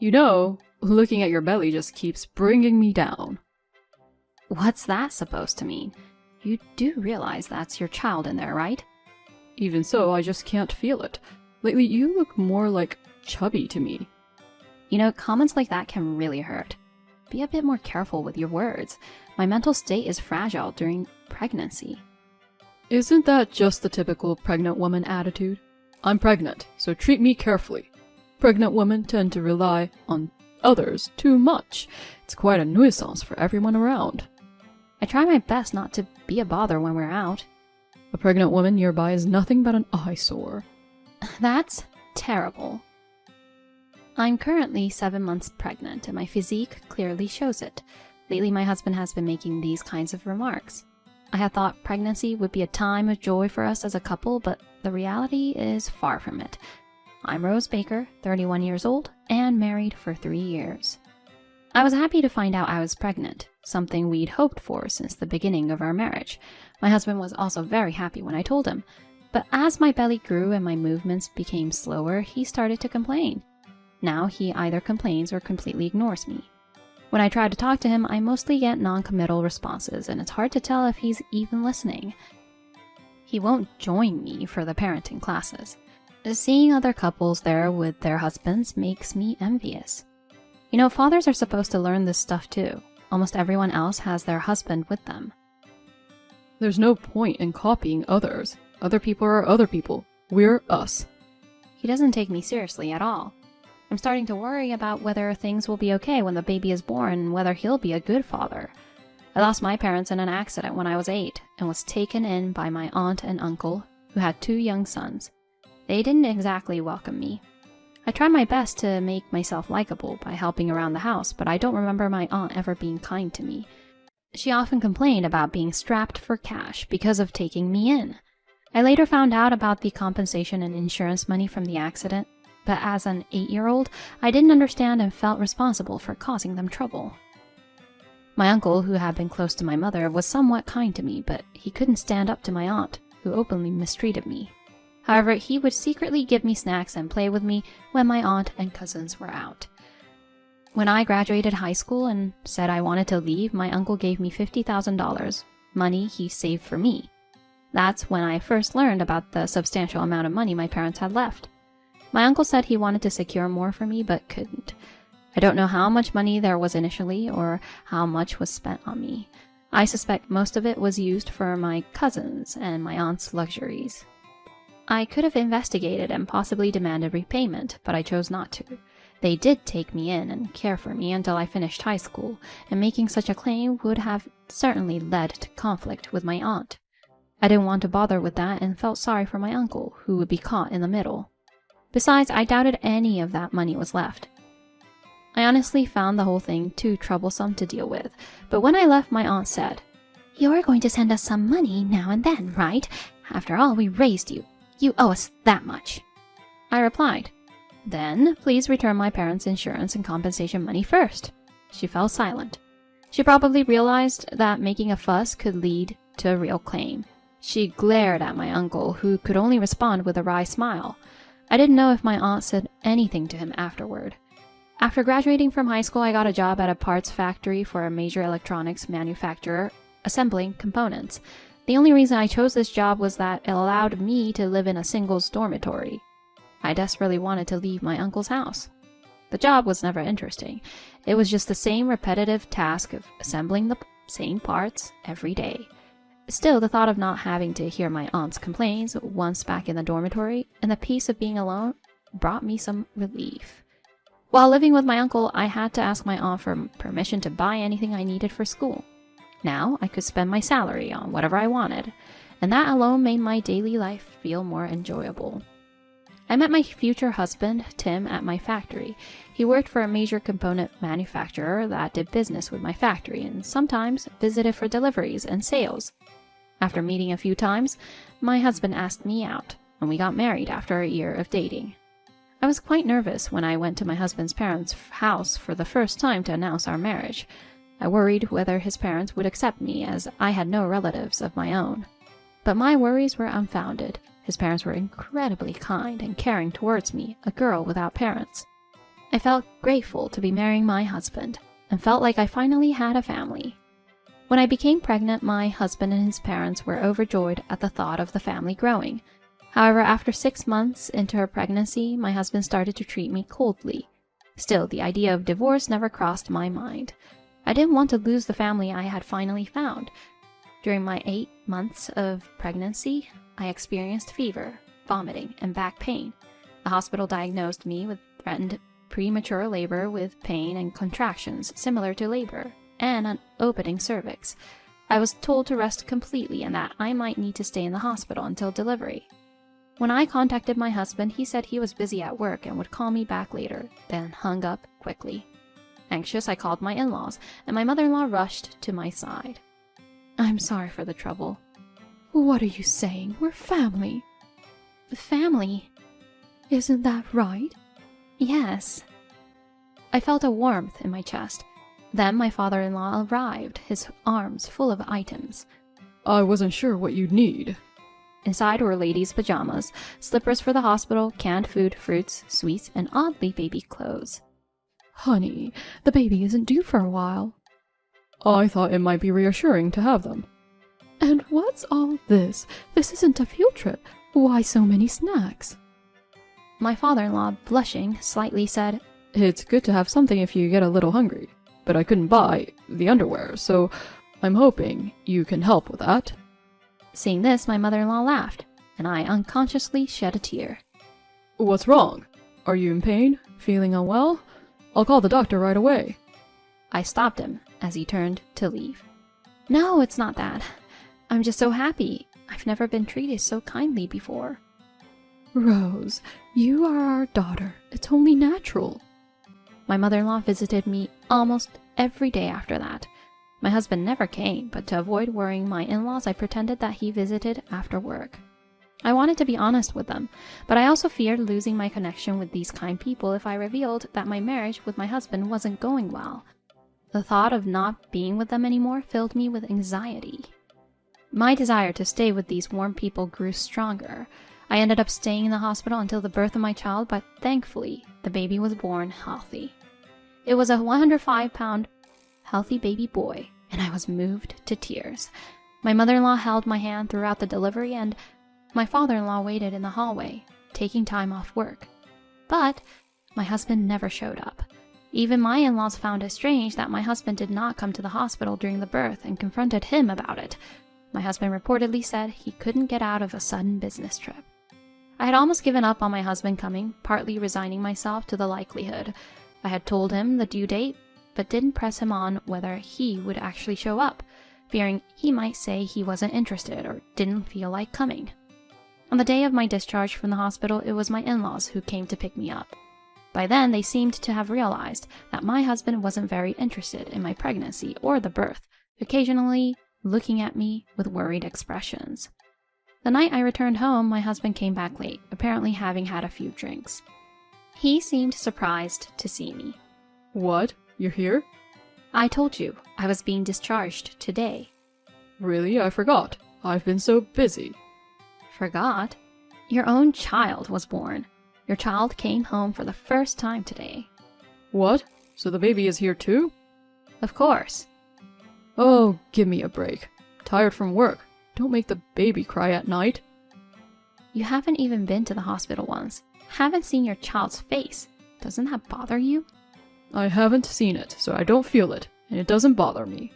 You know, looking at your belly just keeps bringing me down. What's that supposed to mean? You do realize that's your child in there, right? Even so, I just can't feel it. Lately, you look more like chubby to me. You know, comments like that can really hurt. Be a bit more careful with your words. My mental state is fragile during pregnancy. Isn't that just the typical pregnant woman attitude? I'm pregnant, so treat me carefully. Pregnant women tend to rely on others too much. It's quite a nuisance for everyone around. I try my best not to be a bother when we're out. A pregnant woman nearby is nothing but an eyesore. That's terrible. I'm currently 7 months pregnant, and my physique clearly shows it. Lately, my husband has been making these kinds of remarks. I had thought pregnancy would be a time of joy for us as a couple, but the reality is far from it. I'm Rose Baker, 31 years old, and married for 3 years. I was happy to find out I was pregnant, something we'd hoped for since the beginning of our marriage. My husband was also very happy when I told him. But as my belly grew and my movements became slower, he started to complain. Now he either complains or completely ignores me. When I try to talk to him, I mostly get non-committal responses, and it's hard to tell if he's even listening. He won't join me for the parenting classes. Seeing other couples there with their husbands makes me envious. You know, fathers are supposed to learn this stuff too. Almost everyone else has their husband with them. There's no point in copying others. Other people are other people. We're us. He doesn't take me seriously at all. I'm starting to worry about whether things will be okay when the baby is born and whether he'll be a good father. I lost my parents in an accident when I was 8 and was taken in by my aunt and uncle, who had 2 young sons. They didn't exactly welcome me. I tried my best to make myself likable by helping around the house, but I don't remember my aunt ever being kind to me. She often complained about being strapped for cash because of taking me in. I later found out about the compensation and insurance money from the accident, but as an 8-year-old, I didn't understand and felt responsible for causing them trouble. My uncle, who had been close to my mother, was somewhat kind to me, but he couldn't stand up to my aunt, who openly mistreated me. However, he would secretly give me snacks and play with me when my aunt and cousins were out. When I graduated high school and said I wanted to leave, my uncle gave me $50,000, money he saved for me. That's when I first learned about the substantial amount of money my parents had left. My uncle said he wanted to secure more for me, but couldn't. I don't know how much money there was initially or how much was spent on me. I suspect most of it was used for my cousins and my aunt's luxuries. I could have investigated and possibly demanded repayment, but I chose not to. They did take me in and care for me until I finished high school, and making such a claim would have certainly led to conflict with my aunt. I didn't want to bother with that and felt sorry for my uncle, who would be caught in the middle. Besides, I doubted any of that money was left. I honestly found the whole thing too troublesome to deal with, but when I left, my aunt said, "You're going to send us some money now and then, right? After all, we raised you. You owe us that much." I replied, "Then, please return my parents' insurance and compensation money first." She fell silent. She probably realized that making a fuss could lead to a real claim. She glared at my uncle, who could only respond with a wry smile. I didn't know if my aunt said anything to him afterward. After graduating from high school, I got a job at a parts factory for a major electronics manufacturer, assembling components. The only reason I chose this job was that it allowed me to live in a singles dormitory. I desperately wanted to leave my uncle's house. The job was never interesting. It was just the same repetitive task of assembling the same parts every day. Still, the thought of not having to hear my aunt's complaints once back in the dormitory and the peace of being alone brought me some relief. While living with my uncle, I had to ask my aunt for permission to buy anything I needed for school. Now I could spend my salary on whatever I wanted, and that alone made my daily life feel more enjoyable. I met my future husband, Tim, at my factory. He worked for a major component manufacturer that did business with my factory and sometimes visited for deliveries and sales. After meeting a few times, my husband asked me out, and we got married after a year of dating. I was quite nervous when I went to my husband's parents' house for the first time to announce our marriage. I worried whether his parents would accept me, as I had no relatives of my own. But my worries were unfounded. His parents were incredibly kind and caring towards me, a girl without parents. I felt grateful to be marrying my husband and felt like I finally had a family. When I became pregnant, my husband and his parents were overjoyed at the thought of the family growing. However, after 6 months into her pregnancy, my husband started to treat me coldly. Still, the idea of divorce never crossed my mind. I didn't want to lose the family I had finally found. During my 8 months of pregnancy, I experienced fever, vomiting, and back pain. The hospital diagnosed me with threatened premature labor with pain and contractions similar to labor, and an opening cervix. I was told to rest completely and that I might need to stay in the hospital until delivery. When I contacted my husband, he said he was busy at work and would call me back later, then hung up quickly. Anxious, I called my in-laws, and my mother-in-law rushed to my side. "I'm sorry for the trouble." What are you saying? We're family. "Family?" Isn't that right? "Yes." I felt a warmth in my chest. Then my father-in-law arrived, his arms full of items. I wasn't sure what you'd need. Inside were ladies' pajamas, slippers for the hospital, canned food, fruits, sweets, and oddly baby clothes. Honey, the baby isn't due for a while. I thought it might be reassuring to have them. And what's all this? This isn't a field trip. Why so many snacks? My father-in-law, blushing slightly, said, It's good to have something if you get a little hungry, but I couldn't buy the underwear, so I'm hoping you can help with that. Seeing this, my mother-in-law laughed, and I unconsciously shed a tear. What's wrong? Are you in pain? Feeling unwell? I'll call the doctor right away. I stopped him as he turned to leave. "No, it's not that. I'm just so happy. I've never been treated so kindly before." Rose, you are our daughter. It's only natural. My mother-in-law visited me almost every day after that. My husband never came, but to avoid worrying my in-laws, I pretended that he visited after work. I wanted to be honest with them, but I also feared losing my connection with these kind people if I revealed that my marriage with my husband wasn't going well. The thought of not being with them anymore filled me with anxiety. My desire to stay with these warm people grew stronger. I ended up staying in the hospital until the birth of my child, but thankfully, the baby was born healthy. It was a 105-pound healthy baby boy, and I was moved to tears. My mother-in-law held my hand throughout the delivery, and my father-in-law waited in the hallway, taking time off work. But my husband never showed up. Even my in-laws found it strange that my husband did not come to the hospital during the birth and confronted him about it. My husband reportedly said he couldn't get out of a sudden business trip. I had almost given up on my husband coming, partly resigning myself to the likelihood. I had told him the due date, but didn't press him on whether he would actually show up, fearing he might say he wasn't interested or didn't feel like coming. On the day of my discharge from the hospital, it was my in-laws who came to pick me up. By then, they seemed to have realized that my husband wasn't very interested in my pregnancy or the birth, occasionally looking at me with worried expressions. The night I returned home, my husband came back late, apparently having had a few drinks. He seemed surprised to see me. What? You're here? I told you, I was being discharged today. Really? I forgot. I've been so busy. Forgot? Your own child was born. Your child came home for the first time today. What? So the baby is here too? Of course. Oh, give me a break. Tired from work. Don't make the baby cry at night. You haven't even been to the hospital once. Haven't seen your child's face. Doesn't that bother you? I haven't seen it, so I don't feel it, and it doesn't bother me.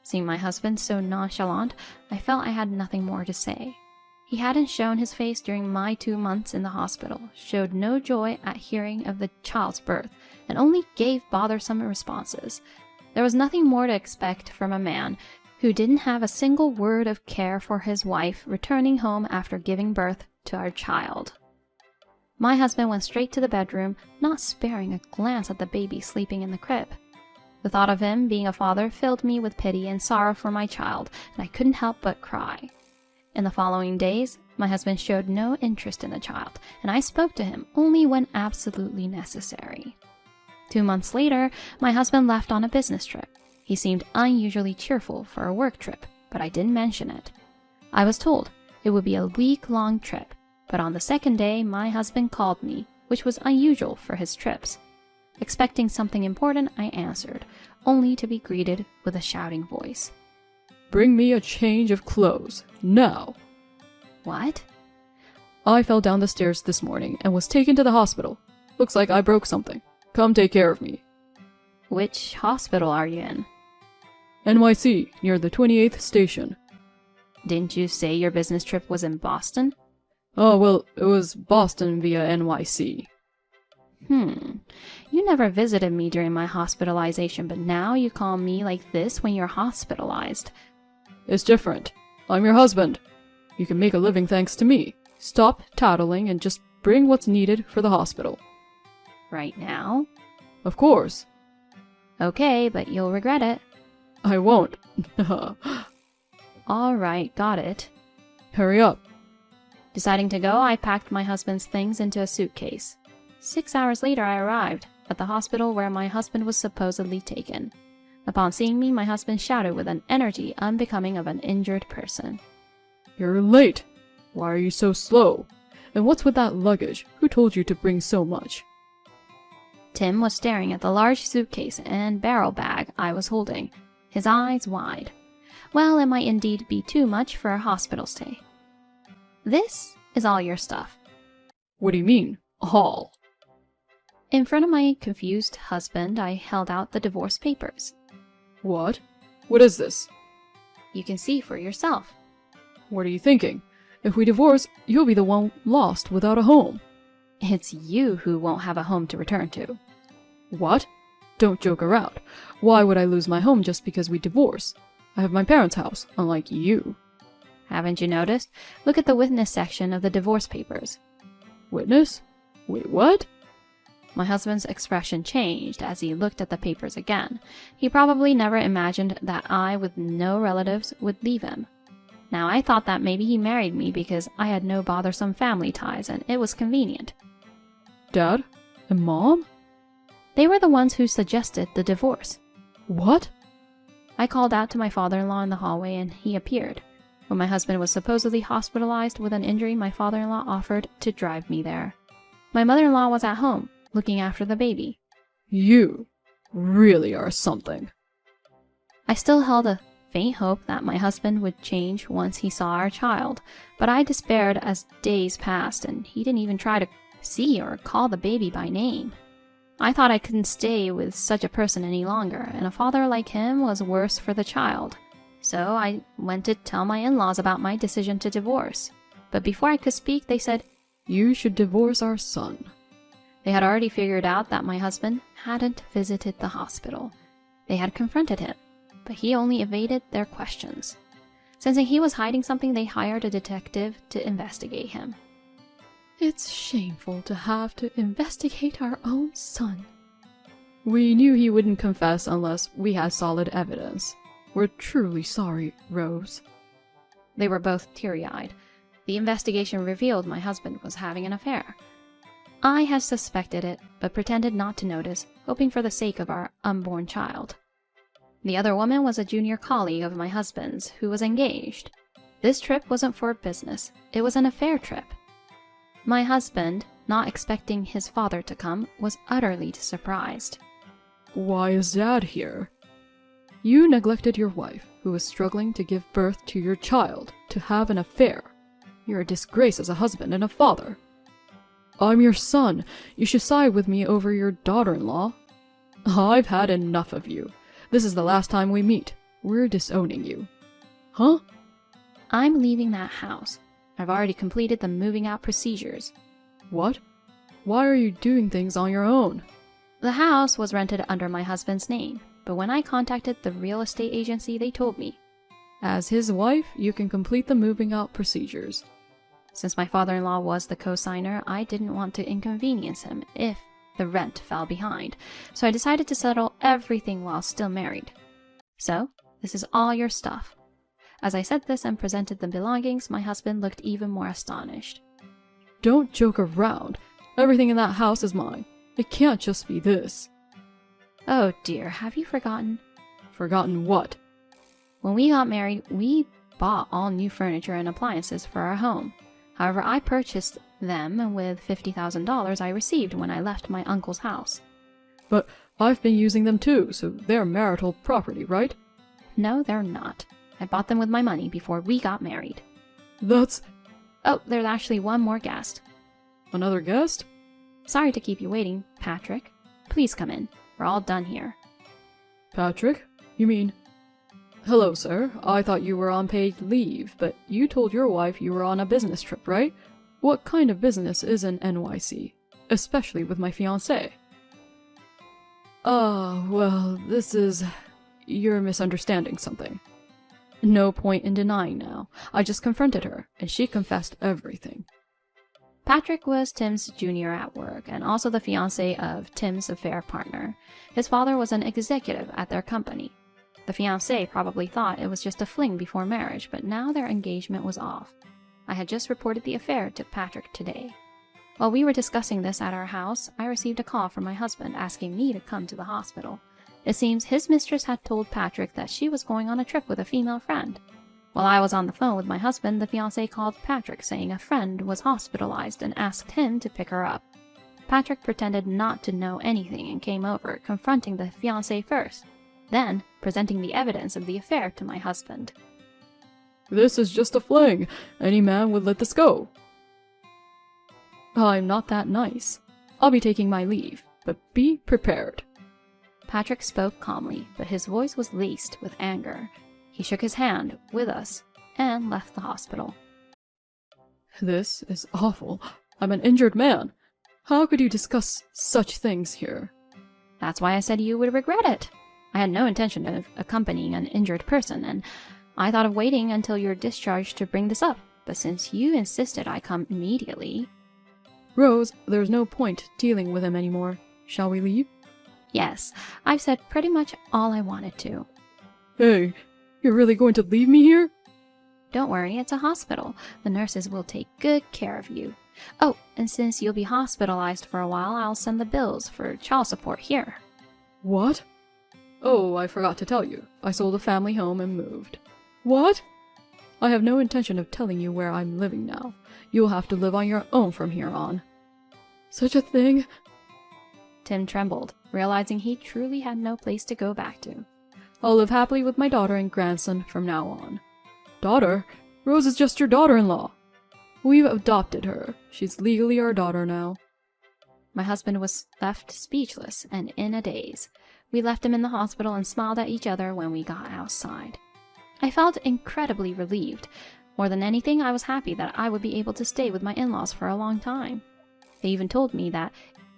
Seeing my husband so nonchalant, I felt I had nothing more to say. He hadn't shown his face during my 2 months in the hospital, showed no joy at hearing of the child's birth, and only gave bothersome responses. There was nothing more to expect from a man who didn't have a single word of care for his wife returning home after giving birth to our child. My husband went straight to the bedroom, not sparing a glance at the baby sleeping in the crib. The thought of him being a father filled me with pity and sorrow for my child, and I couldn't help but cry. In the following days, my husband showed no interest in the child, and I spoke to him only when absolutely necessary. 2 months later, my husband left on a business trip. He seemed unusually cheerful for a work trip, but I didn't mention it. I was told it would be a week-long trip, but on the second day, my husband called me, which was unusual for his trips. Expecting something important, I answered, only to be greeted with a shouting voice. Bring me a change of clothes, now. What? I fell down the stairs this morning and was taken to the hospital. Looks like I broke something. Come take care of me. Which hospital are you in? NYC, near the 28th station. Didn't you say your business trip was in Boston? Oh, well, it was Boston via NYC. You never visited me during my hospitalization, but now you call me like this when you're hospitalized. It's different. I'm your husband. You can make a living thanks to me. Stop tattling and just bring what's needed for the hospital. Right now? Of course. Okay, but you'll regret it. I won't. All right, got it. Hurry up. Deciding to go, I packed my husband's things into a suitcase. 6 hours later, I arrived at the hospital where my husband was supposedly taken. Upon seeing me, my husband shouted with an energy unbecoming of an injured person. You're late. Why are you so slow? And what's with that luggage? Who told you to bring so much? Tim was staring at the large suitcase and barrel bag I was holding, his eyes wide. Well, it might indeed be too much for a hospital stay. This is all your stuff. What do you mean, all? In front of my confused husband, I held out the divorce papers. What? What is this? You can see for yourself. What are you thinking? If we divorce, you'll be the one lost without a home. It's you who won't have a home to return to. What? Don't joke around. Why would I lose my home just because we divorce? I have my parents' house, unlike you. Haven't you noticed? Look at the witness section of the divorce papers. Witness? Wait, what? My husband's expression changed as he looked at the papers again. He probably never imagined that I, with no relatives, would leave him. Now, I thought that maybe he married me because I had no bothersome family ties and it was convenient. Dad? And Mom? They were the ones who suggested the divorce. What? I called out to my father-in-law in the hallway and he appeared. When my husband was supposedly hospitalized with an injury, my father-in-law offered to drive me there. My mother-in-law was at home, looking after the baby. You really are something. I still held a faint hope that my husband would change once he saw our child, but I despaired as days passed and he didn't even try to see or call the baby by name. I thought I couldn't stay with such a person any longer, and a father like him was worse for the child. So I went to tell my in-laws about my decision to divorce. But before I could speak, they said, You should divorce our son. They had already figured out that my husband hadn't visited the hospital. They had confronted him, but he only evaded their questions. Sensing he was hiding something, they hired a detective to investigate him. It's shameful to have to investigate our own son. We knew he wouldn't confess unless we had solid evidence. We're truly sorry, Rose. They were both teary-eyed. The investigation revealed my husband was having an affair. I had suspected it, but pretended not to notice, hoping for the sake of our unborn child. The other woman was a junior colleague of my husband's who was engaged. This trip wasn't for business, it was an affair trip. My husband, not expecting his father to come, was utterly surprised. Why is Dad here? You neglected your wife, who was struggling to give birth to your child, to have an affair. You're a disgrace as a husband and a father. I'm your son. You should side with me over your daughter-in-law. I've had enough of you. This is the last time we meet. We're disowning you. Huh? I'm leaving that house. I've already completed the moving out procedures. What? Why are you doing things on your own? The house was rented under my husband's name, but when I contacted the real estate agency, they told me, As his wife, you can complete the moving out procedures. Since my father-in-law was the co-signer, I didn't want to inconvenience him if the rent fell behind, so I decided to settle everything while still married. So, this is all your stuff. As I said this and presented the belongings, my husband looked even more astonished. Don't joke around. Everything in that house is mine. It can't just be this. Oh dear, have you forgotten? Forgotten what? When we got married, we bought all new furniture and appliances for our home. However, I purchased them with $50,000 I received when I left my uncle's house. But I've been using them too, so they're marital property, right? No, they're not. I bought them with my money before we got married. That's... Oh, there's actually one more guest. Another guest? Sorry to keep you waiting, Patrick. Please come in. We're all done here. Patrick? You mean... Hello, sir. I thought you were on paid leave, but you told your wife you were on a business trip, right? What kind of business is an NYC? Especially with my fiancé. Well, this is... You're misunderstanding something. No point in denying now. I just confronted her, and she confessed everything. Patrick was Tim's junior at work, and also the fiancé of Tim's affair partner. His father was an executive at their company. The fiancé probably thought it was just a fling before marriage, but now their engagement was off. I had just reported the affair to Patrick today. While we were discussing this at our house, I received a call from my husband asking me to come to the hospital. It seems his mistress had told Patrick that she was going on a trip with a female friend. While I was on the phone with my husband, the fiancé called Patrick saying a friend was hospitalized and asked him to pick her up. Patrick pretended not to know anything and came over, confronting the fiancé first, then presenting the evidence of the affair to my husband. This is just a fling. Any man would let this go. I'm not that nice. I'll be taking my leave, but be prepared. Patrick spoke calmly, but his voice was laced with anger. He shook his hand with us and left the hospital. This is awful. I'm an injured man. How could you discuss such things here? That's why I said you would regret it. I had no intention of accompanying an injured person, and I thought of waiting until you're discharged to bring this up, but since you insisted I come immediately... Rose, there's no point dealing with him anymore. Shall we leave? Yes, I've said pretty much all I wanted to. Hey, you're really going to leave me here? Don't worry, it's a hospital. The nurses will take good care of you. Oh, and since you'll be hospitalized for a while, I'll send the bills for child support here. What? Oh, I forgot to tell you. I sold a family home and moved. What? I have no intention of telling you where I'm living now. You'll have to live on your own from here on. Such a thing? Tim trembled, realizing he truly had no place to go back to. I'll live happily with my daughter and grandson from now on. Daughter? Rose is just your daughter-in-law. We've adopted her. She's legally our daughter now. My husband was left speechless and in a daze. We left him in the hospital and smiled at each other when we got outside. I felt incredibly relieved. More than anything, I was happy that I would be able to stay with my in-laws for a long time. They even told me that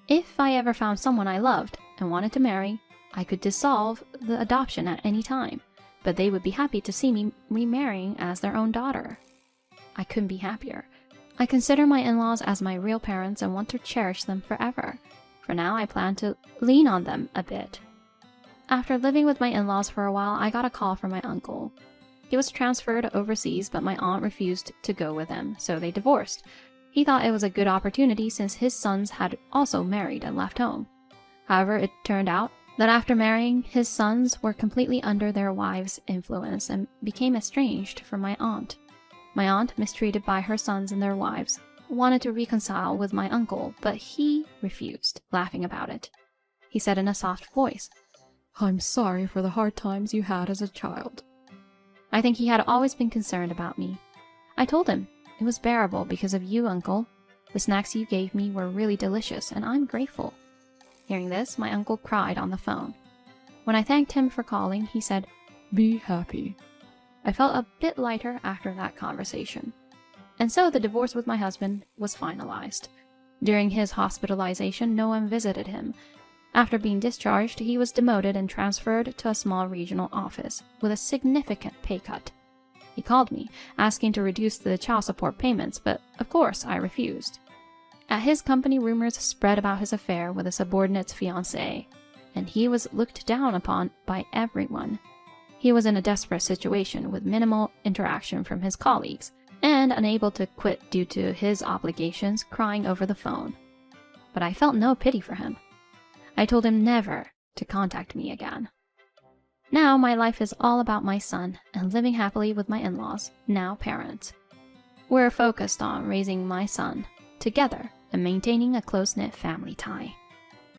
if I ever found someone I loved and wanted to marry, I could dissolve the adoption at any time, but they would be happy to see me remarrying as their own daughter. I couldn't be happier. I consider my in-laws as my real parents and want to cherish them forever. For now, I plan to lean on them a bit. After living with my in-laws for a while, I got a call from my uncle. He was transferred overseas, but my aunt refused to go with him, so they divorced. He thought it was a good opportunity since his sons had also married and left home. However, it turned out that after marrying, his sons were completely under their wives' influence and became estranged from my aunt. My aunt, mistreated by her sons and their wives, wanted to reconcile with my uncle, but he refused, laughing about it. He said in a soft voice, I'm sorry for the hard times you had as a child. I think he had always been concerned about me. I told him it was bearable because of you, Uncle. The snacks you gave me were really delicious, and I'm grateful. Hearing this, my uncle cried on the phone. When I thanked him for calling, he said, Be happy. I felt a bit lighter after that conversation. And so the divorce with my husband was finalized. During his hospitalization, no one visited him. After being discharged, he was demoted and transferred to a small regional office with a significant pay cut. He called me, asking to reduce the child support payments, but of course I refused. At his company, rumors spread about his affair with a subordinate's fiancée, and he was looked down upon by everyone. He was in a desperate situation with minimal interaction from his colleagues, and unable to quit due to his obligations, crying over the phone. But I felt no pity for him. I told him never to contact me again. Now my life is all about my son and living happily with my in-laws, now parents. We're focused on raising my son together and maintaining a close-knit family tie.